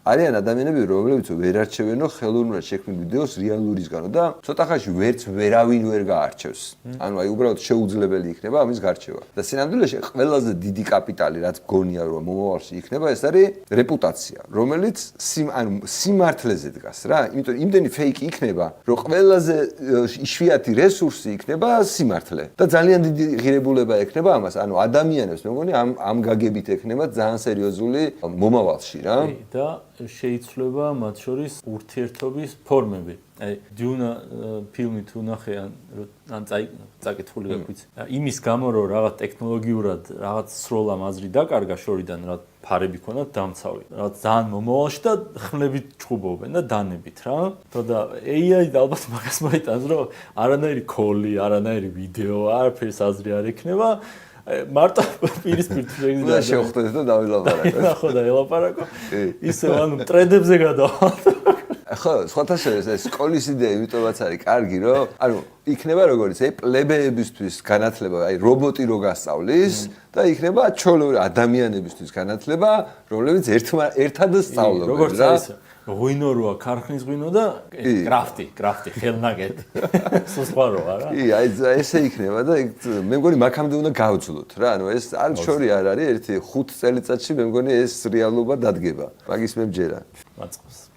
არიან ადამიანები, რომლებიც ვერ არჩევენო ხელოვნურად შექმნილ ვიდეოს რეალურისგანო და ცოტა ხანში ვერც ვერავინ ვერ გაარჩევს. ანუ აი უბრალოდ შეუძლებელი იქნება ამის გარჩევა. და სინამდვილეში ყველაზე დიდი კაპიტალი, რაც გონია რომ მომავალში იქნება, ეს არის რეპუტაცია, რომელიც სიმართლეზე დგას რა. იმიტომ იმდენი ფეიკი იქნება, რომ ყველაზე იშვიათი რესურსი იქნება სიმართლე. და ძალიან დიდი ღირებულება ექნება ამას. ანუ ადამიანებს მე მგონი ამ გაგებით ექნება ძალიან სერიოზული მომავალში რა. და შეიცვლება მათ შორის ურთიერთობის ფორმები. აი დიუნა ფილმი თუ ნახე ან წაკითხული გაგვიც. იმის გამო რომ რაღაც ტექნოლოგიურად რაღაც სროლა მაზრი დაკარგა შორიდან რა ფარები ქონათ დამცავი. რაღაც ძალიან მომავალში და ხმლებით ჩხუბობენ და დანებით რა. და AI ალბათ მაგას მოიტანს რომ არანაირი კოლი, არანაირი ვიდეო, არაფერს აზრი არ ექნება. მარტო პირისპირ და შევხვდეთ და დავილაპარაკოთ. ნახო და ელაპარაკო. ისე ანუ ტრენდებზე გადავალ. ხო, სხვათა შორის ეს სკოლის იდეა იმიტომაც არის კარგი, რომ ანუ იქნება როგორც პლებეებისთვის განათლება, აი რობოტი რო გასწავლის და იქნება ჩოლური ადამიანებისთვის განათლება, რომლებიც ერთად სწავლობენ რა. ღვინო როა ქარხნის ღვინო და კრაფტი, ხელნაგეთი. სხვა როა რა. კი, აი ესე იქნება და მე მგონი მაგამდე უნდა გავძლოთ რა. ანუ ეს არ შორი არ არის ერთი 5 წელიწადში მე მგონი ეს რეალობა დადგება. მაგის მე მჯერა. მაწყობს.